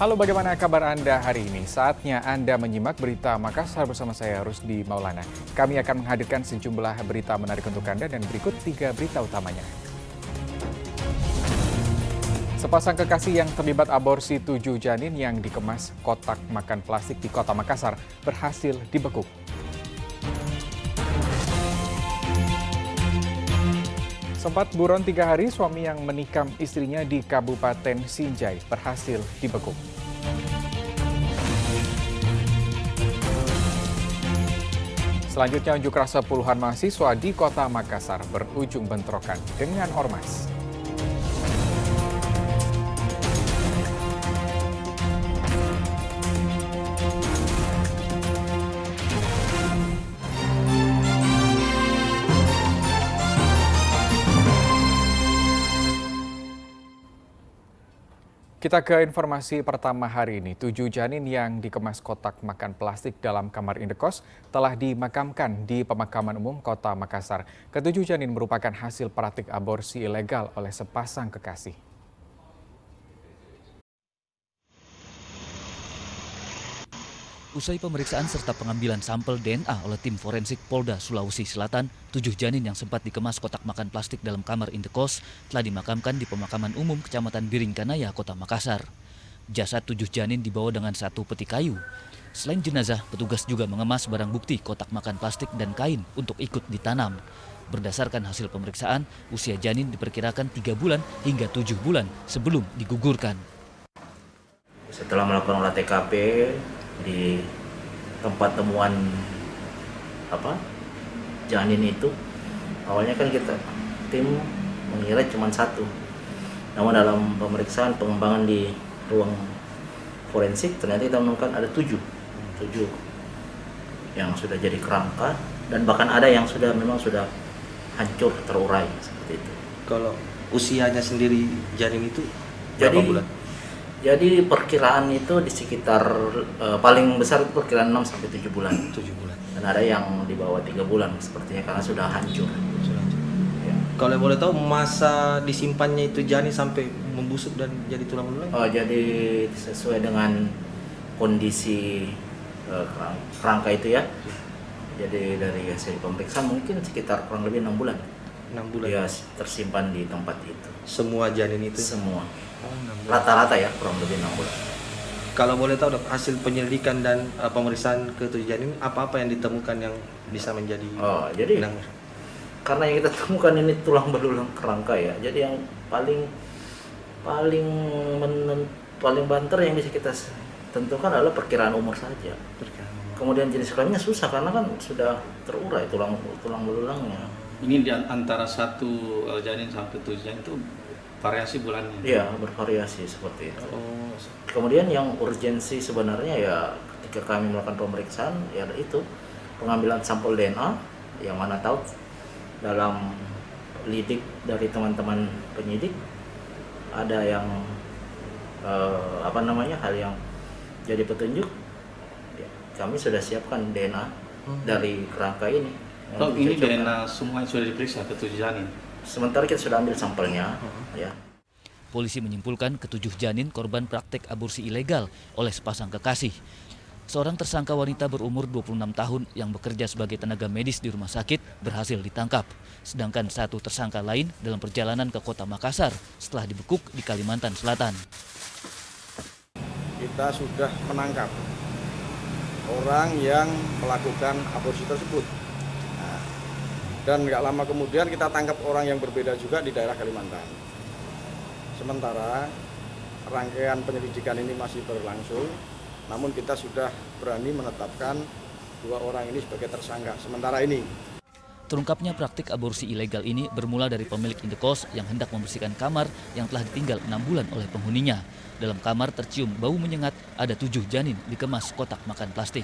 Halo, bagaimana kabar Anda hari ini? Saatnya Anda menyimak berita Makassar bersama saya, Rusdi Maulana. Kami akan menghadirkan sejumlah berita menarik untuk Anda dan berikut 3 berita utamanya. Sepasang kekasih yang terlibat aborsi 7 janin yang dikemas kotak makan plastik di Kota Makassar berhasil dibekuk. Sempat buron 3 hari, suami yang menikam istrinya di Kabupaten Sinjai berhasil dibekuk. Selanjutnya, unjuk rasa puluhan mahasiswa di Kota Makassar berujung bentrokan dengan ormas. Kita ke informasi pertama hari ini. 7 janin yang dikemas kotak makan plastik dalam kamar indekos telah dimakamkan di pemakaman umum Kota Makassar. Ketujuh janin merupakan hasil praktik aborsi ilegal oleh sepasang kekasih. Usai pemeriksaan serta pengambilan sampel DNA oleh tim forensik Polda Sulawesi Selatan, 7 janin yang sempat dikemas kotak makan plastik dalam kamar indekos telah dimakamkan di pemakaman umum Kecamatan Biringkanaya, Kota Makassar. Jasad 7 janin dibawa dengan 1 peti kayu. Selain jenazah, petugas juga mengemas barang bukti kotak makan plastik dan kain untuk ikut ditanam. Berdasarkan hasil pemeriksaan, usia janin diperkirakan 3 bulan hingga 7 bulan sebelum digugurkan. Setelah melakukan olah TKP di tempat temuan janin itu, awalnya kan kita tim mengira cuma 1, namun dalam pemeriksaan pengembangan di ruang forensik ternyata kita menemukan ada 7 yang sudah jadi kerangka dan bahkan ada yang memang sudah hancur terurai seperti itu. Kalau usianya sendiri janin itu berapa bulan? Jadi perkiraan itu di sekitar paling besar perkiraan 6 sampai 7 bulan. 7 bulan. Dan ada yang di bawah 3 bulan sepertinya karena sudah hancur. Ya. Kalau boleh tahu masa disimpannya itu janin sampai membusuk dan jadi tulang belulang? Oh, jadi sesuai dengan kondisi kerangka itu ya. Jadi dari hasil pemeriksaan mungkin sekitar kurang lebih 6 bulan. 6 bulan. Dia tersimpan di tempat itu. Semua janin itu? Semua. Oh, 6 bulan. Rata-rata ya kurang lebih 6 bulan. Kalau boleh tahu Dok, hasil penyelidikan dan pemeriksaan ke-7 janin apa yang ditemukan yang bisa menjadi jadi benang? Karena yang kita temukan ini tulang belulang kerangka ya. Jadi yang paling banter yang bisa kita tentukan adalah perkiraan umur saja. Kemudian jenis kelaminnya susah karena kan sudah terurai tulang belulangnya. Ini di antara 1 janin sampai 7 janin itu variasi bulannya? Iya, bervariasi seperti itu. Oh. Kemudian yang urgensi sebenarnya ya ketika kami melakukan pemeriksaan ya itu pengambilan sampel DNA yang mana tahu dalam lidik dari teman-teman penyidik ada yang hal yang jadi petunjuk. Ya, kami sudah siapkan DNA dari kerangka ini. Oh, ini DNA semua sudah diperiksa ke 7 janin? Sementara kita sudah ambil sampelnya, ya. Polisi menyimpulkan ke-7 janin korban praktek aborsi ilegal oleh sepasang kekasih. Seorang tersangka wanita berumur 26 tahun yang bekerja sebagai tenaga medis di rumah sakit berhasil ditangkap. Sedangkan 1 tersangka lain dalam perjalanan ke Kota Makassar setelah dibekuk di Kalimantan Selatan. Kita sudah menangkap orang yang melakukan aborsi tersebut. Dan nggak lama kemudian kita tangkap orang yang berbeda juga di daerah Kalimantan. Sementara rangkaian penyelidikan ini masih berlangsung, namun kita sudah berani menetapkan 2 orang ini sebagai tersangka sementara ini. Terungkapnya praktik aborsi ilegal ini bermula dari pemilik indekos yang hendak membersihkan kamar yang telah ditinggal 6 bulan oleh penghuninya. Dalam kamar tercium bau menyengat, ada 7 janin dikemas kotak makan plastik.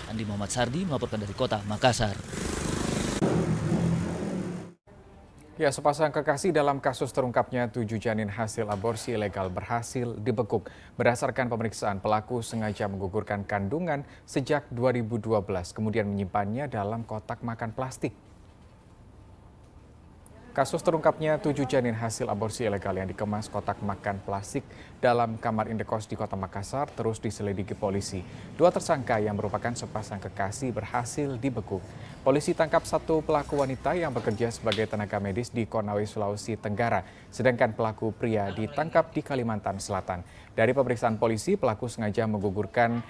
Andi Muhammad Sardi melaporkan dari Kota Makassar. Ya, sepasang kekasih dalam kasus terungkapnya 7 janin hasil aborsi ilegal berhasil dibekuk. Berdasarkan pemeriksaan, pelaku sengaja menggugurkan kandungan sejak 2012, kemudian menyimpannya dalam kotak makan plastik. Kasus terungkapnya 7 janin hasil aborsi ilegal yang dikemas kotak makan plastik dalam kamar indekos di Kota Makassar terus diselidiki polisi. 2 tersangka yang merupakan sepasang kekasih berhasil dibekuk. Polisi tangkap 1 pelaku wanita yang bekerja sebagai tenaga medis di Konawe, Sulawesi Tenggara, sedangkan pelaku pria ditangkap di Kalimantan Selatan. Dari pemeriksaan polisi, pelaku sengaja menggugurkan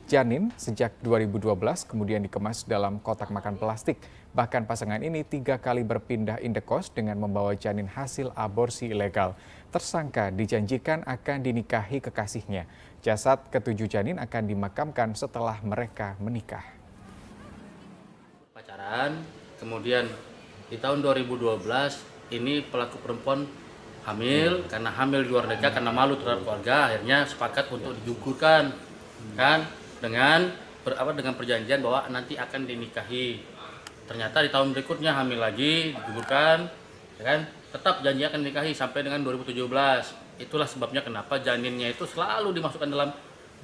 janin sejak 2012 kemudian dikemas dalam kotak makan plastik. Bahkan pasangan ini 3 kali berpindah indekos dengan membawa janin hasil aborsi ilegal. Tersangka dijanjikan akan dinikahi kekasihnya. Jasad ke-7 janin akan dimakamkan setelah mereka menikah. Pacaran, kemudian di tahun 2012 ini pelaku perempuan hamil, karena hamil di luar nikah karena malu terhadap keluarga, akhirnya sepakat untuk digugurkan kan dengan perjanjian bahwa nanti akan dinikahi. Ternyata di tahun berikutnya hamil lagi, digugurkan, ya kan? Tetap janji akan dinikahi sampai dengan 2017. Itulah sebabnya kenapa janinnya itu selalu dimasukkan dalam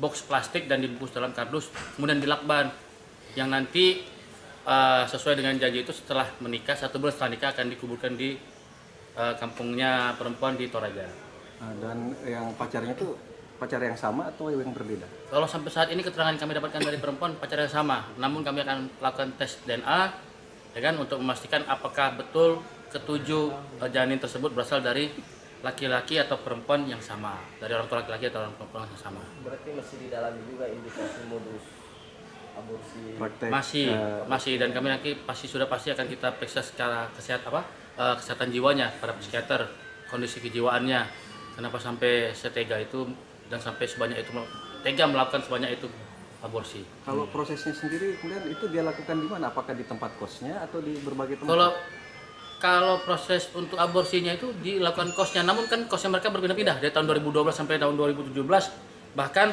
box plastik dan dibungkus dalam kardus, kemudian dilakban. Yang nanti sesuai dengan janji itu setelah menikah, 1 bulan setelah nikah akan dikuburkan di kampungnya perempuan di Toraja. Dan yang pacarnya itu pacar yang sama atau yang berbeda? Kalau sampai saat ini keterangan yang kami dapatkan dari perempuan pacar yang sama, namun kami akan lakukan tes DNA, ya kan, untuk memastikan apakah betul ke-7 janin tersebut berasal dari laki-laki atau perempuan yang sama, dari orang tua laki-laki atau orang perempuan yang sama. Berarti masih didalami juga indikasi modus aborsi. Masih dan kami nanti sudah pasti akan kita periksa secara kesehatan jiwanya pada psikiater, kondisi kejiwaannya, kenapa sampai setega itu dan sampai sebanyak itu tega melakukan sebanyak itu aborsi. Kalau prosesnya sendiri kemudian itu dia lakukan di mana? Apakah di tempat kosnya atau di berbagai tempat? Kalau proses untuk aborsinya itu dilakukan kosnya, namun kan kosnya mereka berpindah-pindah dari tahun 2012 sampai tahun 2017. Bahkan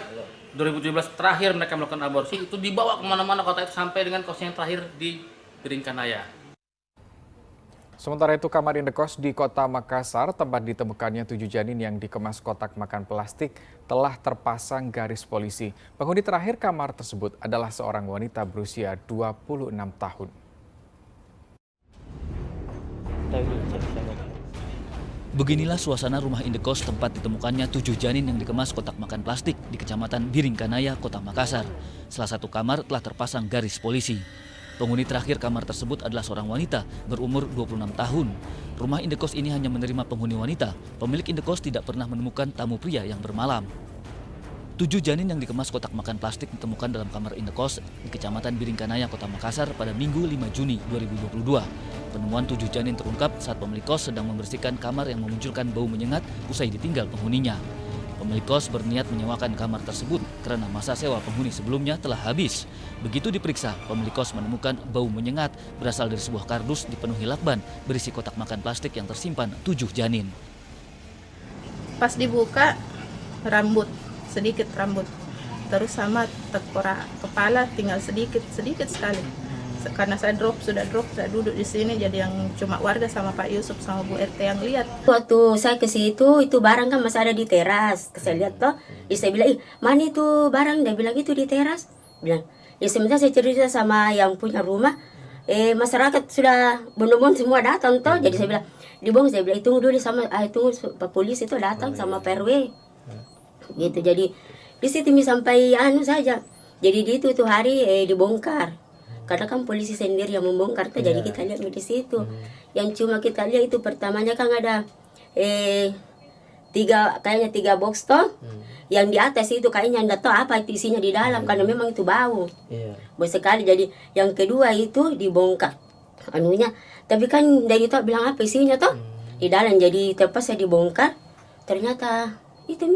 2017 terakhir mereka melakukan aborsi itu dibawa kemana-mana kota itu sampai dengan kosnya yang terakhir di Biringkanaya. Sementara itu, kamar indekos di Kota Makassar, tempat ditemukannya 7 janin yang dikemas kotak makan plastik, telah terpasang garis polisi. Penghuni terakhir kamar tersebut adalah seorang wanita berusia 26 tahun. Beginilah suasana rumah indekos tempat ditemukannya 7 janin yang dikemas kotak makan plastik di Kecamatan Biringkanaya, Kota Makassar. Salah satu kamar telah terpasang garis polisi. Penghuni terakhir kamar tersebut adalah seorang wanita berumur 26 tahun. Rumah indekos ini hanya menerima penghuni wanita. Pemilik indekos tidak pernah menemukan tamu pria yang bermalam. 7 janin yang dikemas kotak makan plastik ditemukan dalam kamar indekos di Kecamatan Biringkanaya, Kota Makassar pada Minggu 5 Juni 2022. Penemuan 7 janin terungkap saat pemilik kos sedang membersihkan kamar yang memunculkan bau menyengat usai ditinggal penghuninya. Pemilik kos berniat menyewakan kamar tersebut karena masa sewa penghuni sebelumnya telah habis. Begitu diperiksa, pemilik kos menemukan bau menyengat berasal dari sebuah kardus dipenuhi lakban berisi kotak makan plastik yang tersimpan 7 janin. Pas dibuka, sedikit rambut. Terus sama tengkorak kepala tinggal sedikit sekali. Karena saya saya duduk di sini, jadi yang cuma warga sama Pak Yusuf sama Bu RT yang lihat. Waktu saya ke situ, itu barang kan masih ada di teras. Saya lihat toh, saya bilang, mana itu barang? Dia bilang itu di teras. Bilang, sementara saya cerita sama yang punya rumah, masyarakat sudah benar-benar semua datang toh. Jadi saya bilang, saya bilang tunggu dulu tunggu Pak Polisi itu datang sama Pak RW. Gitu, jadi di situ sampai saja. Jadi di itu hari dibongkar. Karena kan polisi sendiri yang membongkar tuh, jadi kita lihat di situ. Yang cuma kita lihat itu pertamanya kan ada kayaknya 3 box toh. Yang di atas itu kayaknya enggak tahu apa itu isinya di dalam karena memang itu bau. Bau sekali. Jadi yang kedua itu dibongkar tapi kan dari itu bilang apa isinya toh di dalam, jadi terpaksa dibongkar. Ternyata itu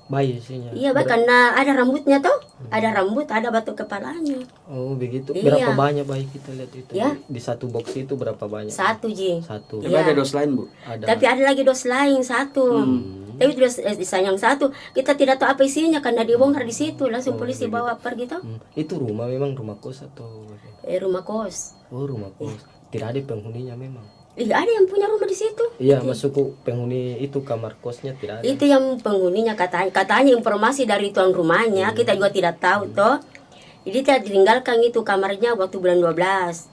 bayi isinya. Iya, karena ada rambutnya toh. Ada rambut, ada batu kepalanya. Oh, begitu. Iya. Berapa banyak bayi kita lihat itu? Ya. Di 1 box itu berapa banyak? 1, Ji. 1. Tapi ada dos lain, Bu? Ada. Tapi ada lagi dos lain 1. Tapi dos yang 1 kita tidak tahu apa isinya karena dibongkar di situ, langsung polisi bawa pergi toh. Itu rumah memang rumah kos atau Rumah kos. Oh, rumah kos. Tidak ada penghuninya memang. Ada yang punya rumah di situ. Iya, masuk penghuni itu kamar kosnya tidak ada. Itu yang penghuninya katanya informasi dari tuan rumahnya, kita juga tidak tahu toh. Jadi tidak ditinggalkan itu kamarnya waktu bulan 12.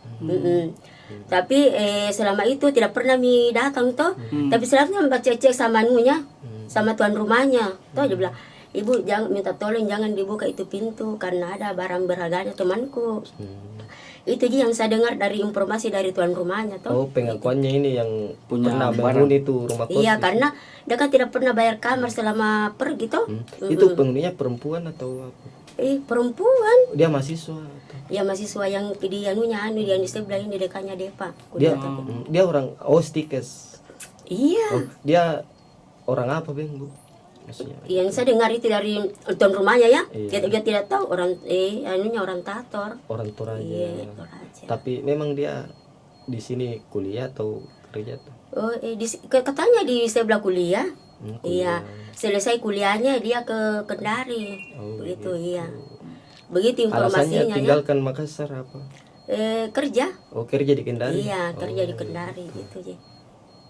Tapi selama itu tidak pernah mi datang toh. Tapi selalu baca cek sama anunya, sama tuan rumahnya. Toh dia bilang, ibu jangan minta tolong jangan dibuka itu pintu karena ada barang berharganya temanku. Itu dia yang saya dengar dari informasi dari tuan rumahnya toh. Oh, pengakuannya ini yang Punya pernah barang. menghuni itu rumah kos. Iya, karena dia kan tidak pernah bayar kamar selama pergi toh. Itu penghuninya perempuan atau apa? Perempuan. Dia mahasiswa atau? Ya mahasiswa yang di anunya di sebelah ini dekatnya Depa. Dia orang Stikes. Iya. Oh, dia orang apa, Bang, Bu? Maksudnya. Yang saya dengar itu dari tuan rumahnya ya. Iya. Dia tidak tahu orang anunya orang Tator. Orang Toraja. Iya, Toraja. Tapi memang dia di sini kuliah atau kerja tuh? Oh, katanya di sebelah kuliah. Iya. Selesai kuliahnya dia ke Kendari. Begitu, iya. Begitu informasinya. Alasannya tinggalkan Makassar apa? Kerja. Oh, kerja di Kendari. Iya, kerja di Kendari gitu sih.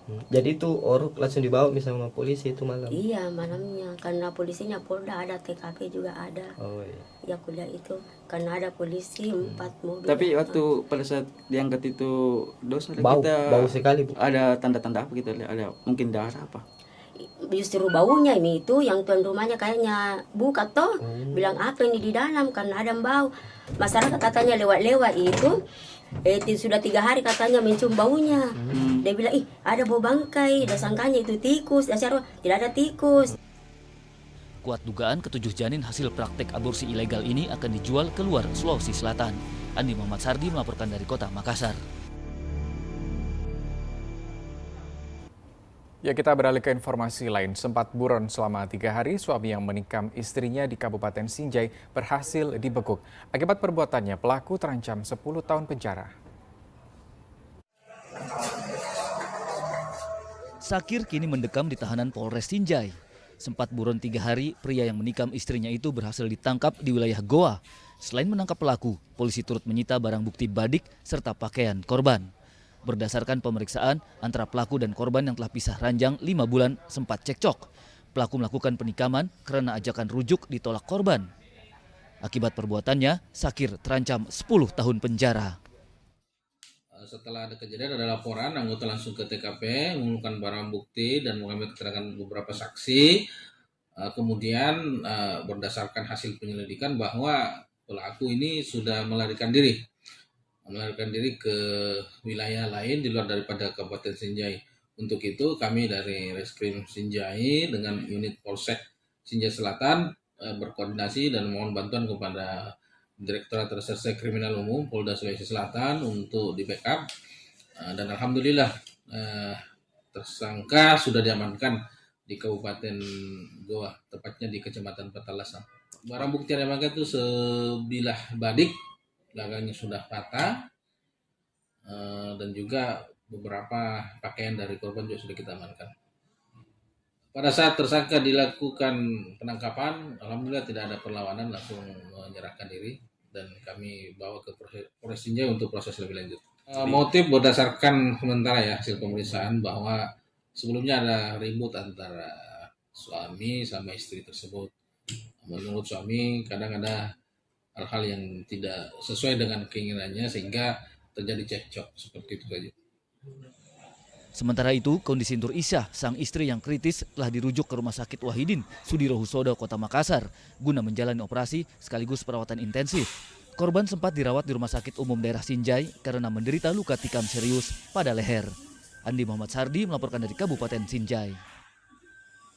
Jadi itu orang langsung dibawa misalnya sama polisi itu malam. Iya, malamnya karena polisinya Polda ada, TKP juga ada. Oh iya. Ya kuliah itu karena ada polisi 4 mobil. Tapi waktu pada saat diangkat itu dosa Bau sekali, Bu. ada tanda-tanda apa gitu, ada mungkin darah apa? Justru baunya ini itu yang tuan rumahnya kayaknya buka toh, bilang apa ini di dalam karena ada bau. Masyarakat katanya lewat-lewat itu sudah 3 hari katanya mencium baunya. Dia bilang ada bau bangkai, dasangkanya itu tikus, dasar tidak ada tikus. Kuat dugaan ke-7 janin hasil praktek aborsi ilegal ini akan dijual keluar Sulawesi Selatan. Andi Muhammad Sardi melaporkan dari kota Makassar. Ya, kita beralih ke informasi lain. Sempat buron selama 3 hari, suami yang menikam istrinya di Kabupaten Sinjai berhasil dibekuk. Akibat perbuatannya, pelaku terancam 10 tahun penjara. Sakir kini mendekam di tahanan Polres Sinjai. Sempat buron 3 hari, pria yang menikam istrinya itu berhasil ditangkap di wilayah Goa. Selain menangkap pelaku, polisi turut menyita barang bukti badik serta pakaian korban. Berdasarkan pemeriksaan, antara pelaku dan korban yang telah pisah ranjang 5 bulan sempat cekcok. Pelaku melakukan penikaman karena ajakan rujuk ditolak korban. Akibat perbuatannya, Sakir terancam 10 tahun penjara. Setelah ada kejadian, ada laporan, anggota langsung ke TKP, mengumpulkan barang bukti dan mengambil keterangan beberapa saksi. Kemudian berdasarkan hasil penyelidikan bahwa pelaku ini sudah melarikan diri ke wilayah lain di luar daripada Kabupaten Sinjai. Untuk itu kami dari Reskrim Sinjai dengan unit Polsek Sinjai Selatan berkoordinasi dan mohon bantuan kepada Direktorat Reserse Kriminal Umum Polda Sulawesi Selatan untuk di backup, dan alhamdulillah tersangka sudah diamankan di Kabupaten Goa, tepatnya di Kecamatan Petalasang. Barang bukti yang diamankan itu sebilah badik, belakangnya sudah patah, dan juga beberapa pakaian dari korban juga sudah kita amankan. Pada saat tersangka dilakukan penangkapan, alhamdulillah tidak ada perlawanan, langsung menyerahkan diri dan kami bawa ke Polres Sinjai untuk proses lebih lanjut. Motif berdasarkan sementara ya hasil pemeriksaan bahwa sebelumnya ada ribut antara suami sama istri tersebut. Menurut suami kadang ada hal-hal yang tidak sesuai dengan keinginannya sehingga terjadi cekcok seperti itu saja. Sementara itu, kondisi Nur Isyah, sang istri yang kritis, telah dirujuk ke Rumah Sakit Wahidin, Sudirohusodo, Kota Makassar, guna menjalani operasi sekaligus perawatan intensif. Korban sempat dirawat di Rumah Sakit Umum Daerah Sinjai karena menderita luka tikam serius pada leher. Andi Muhammad Sardi melaporkan dari Kabupaten Sinjai.